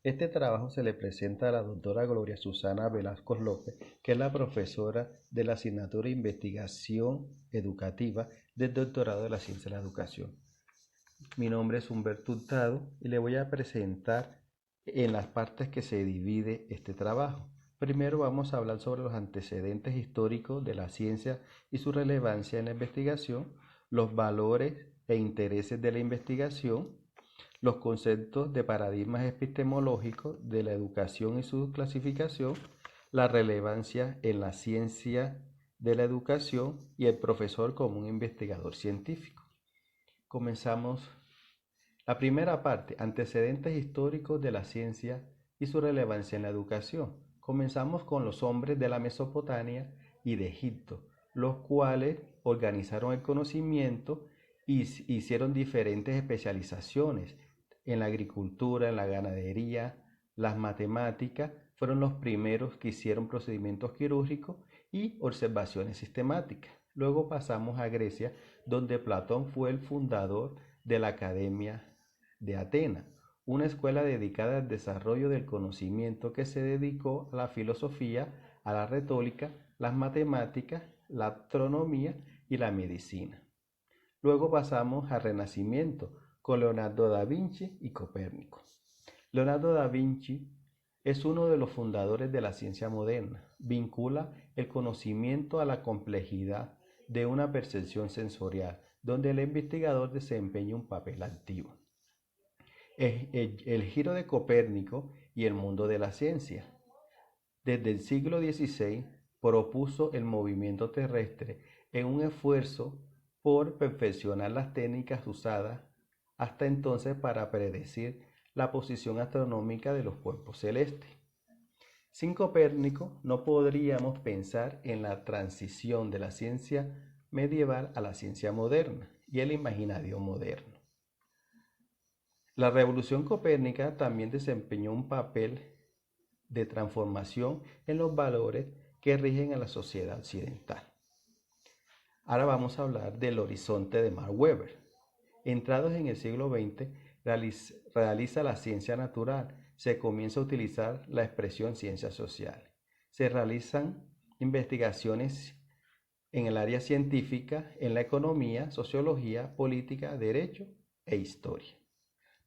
Este trabajo se le presenta a la doctora Gloria Susana Velasco López, que es la profesora de la asignatura de Investigación Educativa del Doctorado de la Ciencia de la Educación. Mi nombre es Humberto Hurtado y le voy a presentar en las partes que se divide este trabajo. Primero vamos a hablar sobre los antecedentes históricos de la ciencia y su relevancia en la investigación, los valores e intereses de la investigación, los conceptos de paradigmas epistemológicos de la educación y su clasificación, la relevancia en la ciencia de la educación y el profesor como un investigador científico. Comenzamos la primera parte, antecedentes históricos de la ciencia y su relevancia en la educación. Comenzamos con los hombres de la Mesopotamia y de Egipto, los cuales organizaron el conocimiento y hicieron diferentes especializaciones en la agricultura, en la ganadería, las matemáticas. Fueron los primeros que hicieron procedimientos quirúrgicos y observaciones sistemáticas. Luego pasamos a Grecia, donde Platón fue el fundador de la Academia de Atenas, una escuela dedicada al desarrollo del conocimiento que se dedicó a la filosofía, a la retórica, las matemáticas, la astronomía y la medicina. Luego pasamos al Renacimiento con Leonardo da Vinci y Copérnico. Leonardo da Vinci es uno de los fundadores de la ciencia moderna. Vincula el conocimiento a la complejidad de una percepción sensorial, donde el investigador desempeña un papel activo. El giro de Copérnico y el mundo de la ciencia. Desde el siglo XVI propuso el movimiento terrestre en un esfuerzo por perfeccionar las técnicas usadas hasta entonces para predecir la posición astronómica de los cuerpos celestes. Sin Copérnico no podríamos pensar en la transición de la ciencia medieval a la ciencia moderna y el imaginario moderno. La revolución copérnica también desempeñó un papel de transformación en los valores que rigen a la sociedad occidental. Ahora vamos a hablar del horizonte de Max Weber. Entrados en el siglo XX, realiza la ciencia natural, se comienza a utilizar la expresión ciencias sociales. Se realizan investigaciones en el área científica, en la economía, sociología, política, derecho e historia.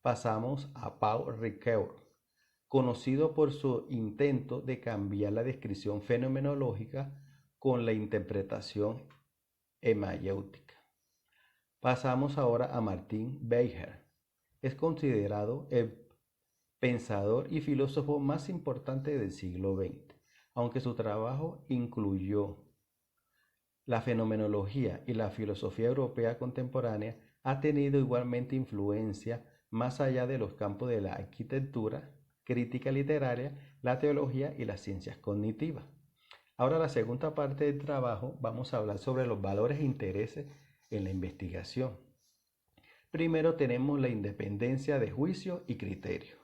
Pasamos a Paul Ricoeur, conocido por su intento de cambiar la descripción fenomenológica con la interpretación hemayéutica. Pasamos ahora a Martin Buber. Es considerado el pensador y filósofo más importante del siglo XX, aunque su trabajo incluyó la fenomenología y la filosofía europea contemporánea, ha tenido igualmente influencia más allá de los campos de la arquitectura, crítica literaria, la teología y las ciencias cognitivas. Ahora, la segunda parte del trabajo, vamos a hablar sobre los valores e intereses en la investigación. Primero tenemos la independencia de juicio y criterio.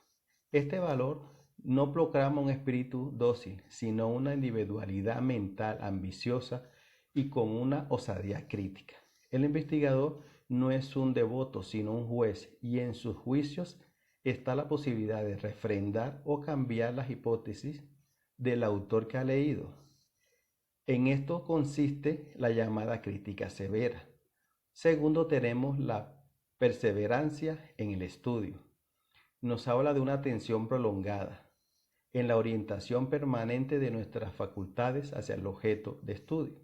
Este valor no proclama un espíritu dócil, sino una individualidad mental ambiciosa y con una osadía crítica. El investigador no es un devoto, sino un juez, y en sus juicios está la posibilidad de refrendar o cambiar las hipótesis del autor que ha leído. En esto consiste la llamada crítica severa. Segundo, tenemos la perseverancia en el estudio. Nos habla de una atención prolongada en la orientación permanente de nuestras facultades hacia el objeto de estudio.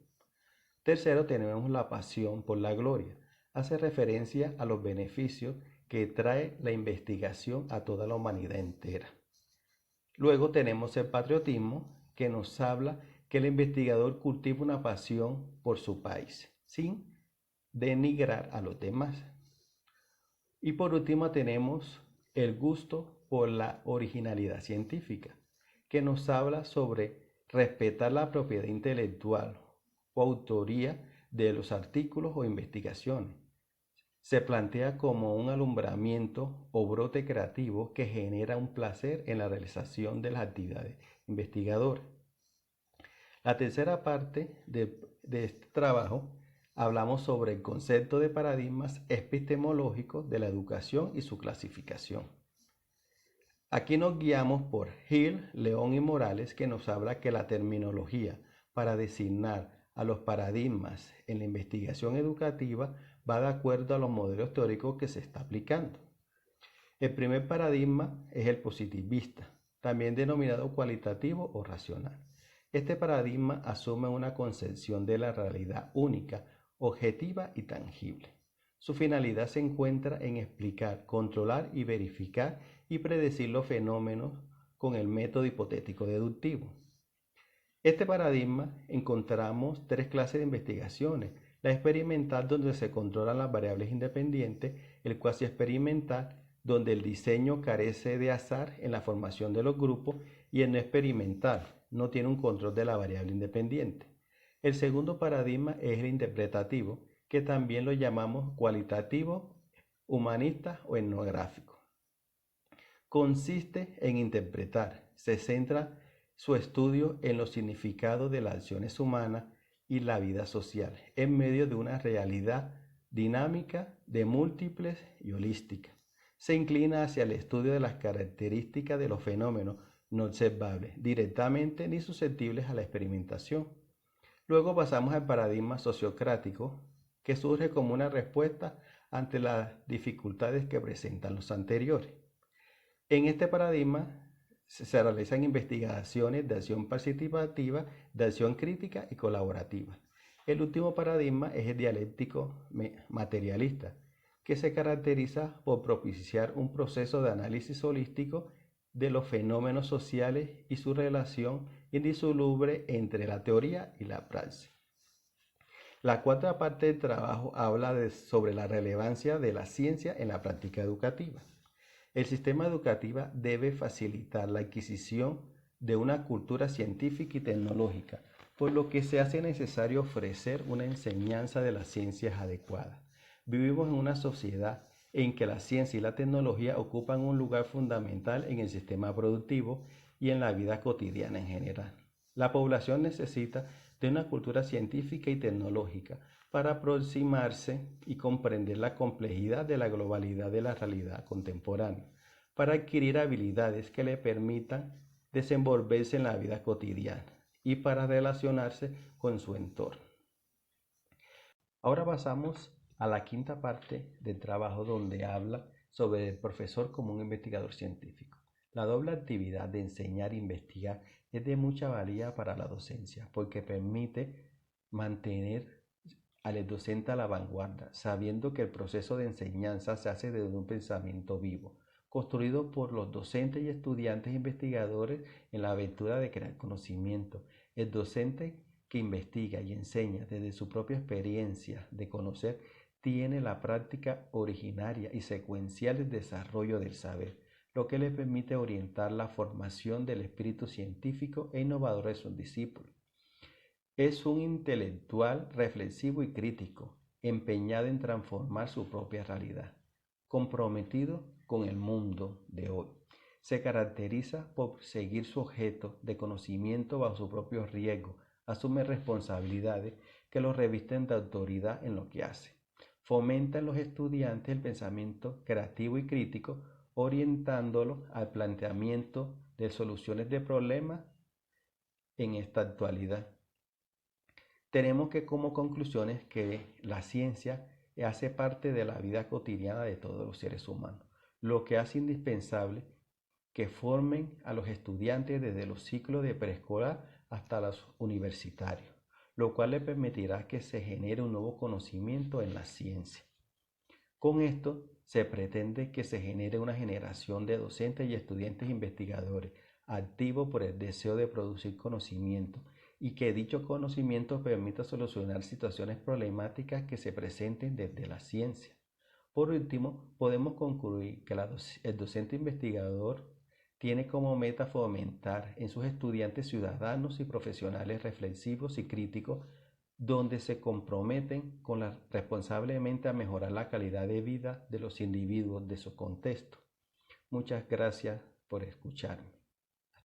Tercero, tenemos la pasión por la gloria. Hace referencia a los beneficios que trae la investigación a toda la humanidad entera. Luego tenemos el patriotismo, que nos habla que el investigador cultiva una pasión por su país, sin denigrar a los demás. Y por último tenemos el gusto por la originalidad científica, que nos habla sobre respetar la propiedad intelectual o autoría de los artículos o investigaciones. Se plantea como un alumbramiento o brote creativo que genera un placer en la realización de las actividades investigadoras. La tercera parte de este trabajo hablamos sobre el concepto de paradigmas epistemológicos de la educación y su clasificación. Aquí nos guiamos por Hill, León y Morales, que nos habla que la terminología para designar a los paradigmas en la investigación educativa va de acuerdo a los modelos teóricos que se está aplicando. El primer paradigma es el positivista, también denominado cualitativo o racional. Este paradigma asume una concepción de la realidad única, objetiva y tangible. Su finalidad se encuentra en explicar, controlar y verificar y predecir los fenómenos con el método hipotético deductivo. Este paradigma encontramos tres clases de investigaciones: la experimental, donde se controlan las variables independientes; el cuasi experimental, donde el diseño carece de azar en la formación de los grupos; y el no experimental, no tiene un control de la variable independiente. El segundo paradigma es el interpretativo, que también lo llamamos cualitativo, humanista o etnográfico. Consiste en interpretar, se centra su estudio en los significados de las acciones humanas y la vida social, en medio de una realidad dinámica, de múltiples y holística. Se inclina hacia el estudio de las características de los fenómenos no observables directamente ni susceptibles a la experimentación. Luego pasamos al paradigma sociocrático, que surge como una respuesta ante las dificultades que presentan los anteriores. En este paradigma se realizan investigaciones de acción participativa, de acción crítica y colaborativa. El último paradigma es el dialéctico materialista, que se caracteriza por propiciar un proceso de análisis holístico de los fenómenos sociales y su relación indisoluble entre la teoría y la praxis. La cuarta parte del trabajo habla sobre la relevancia de la ciencia en la práctica educativa. El sistema educativo debe facilitar la adquisición de una cultura científica y tecnológica, por lo que se hace necesario ofrecer una enseñanza de las ciencias adecuada. Vivimos en una sociedad en que la ciencia y la tecnología ocupan un lugar fundamental en el sistema productivo y en la vida cotidiana en general. La población necesita de una cultura científica y tecnológica para aproximarse y comprender la complejidad de la globalidad de la realidad contemporánea, para adquirir habilidades que le permitan desenvolverse en la vida cotidiana y para relacionarse con su entorno. Ahora pasamos a la quinta parte del trabajo, donde habla sobre el profesor como un investigador científico. La doble actividad de enseñar e investigar es de mucha valía para la docencia, porque permite mantener al docente a la vanguardia, sabiendo que el proceso de enseñanza se hace desde un pensamiento vivo, construido por los docentes y estudiantes investigadores en la aventura de crear conocimiento. El docente que investiga y enseña desde su propia experiencia de conocer tiene la práctica originaria y secuencial del desarrollo del saber, lo que le permite orientar la formación del espíritu científico e innovador de sus discípulos. Es un intelectual reflexivo y crítico, empeñado en transformar su propia realidad, comprometido con el mundo de hoy. Se caracteriza por seguir su objeto de conocimiento bajo su propio riesgo, asume responsabilidades que lo revisten de autoridad en lo que hace. Fomenta en los estudiantes el pensamiento creativo y crítico, orientándolos al planteamiento de soluciones de problemas en esta actualidad. Tenemos que como conclusiones que la ciencia hace parte de la vida cotidiana de todos los seres humanos, lo que hace indispensable que formen a los estudiantes desde los ciclos de preescolar hasta los universitarios, lo cual le permitirá que se genere un nuevo conocimiento en la ciencia. Con esto se pretende que se genere una generación de docentes y estudiantes investigadores activos por el deseo de producir conocimiento, y que dicho conocimiento permita solucionar situaciones problemáticas que se presenten desde la ciencia. Por último, podemos concluir que el docente investigador tiene como meta fomentar en sus estudiantes ciudadanos y profesionales reflexivos y críticos, donde se comprometen responsablemente a mejorar la calidad de vida de los individuos de su contexto. Muchas gracias por escucharme.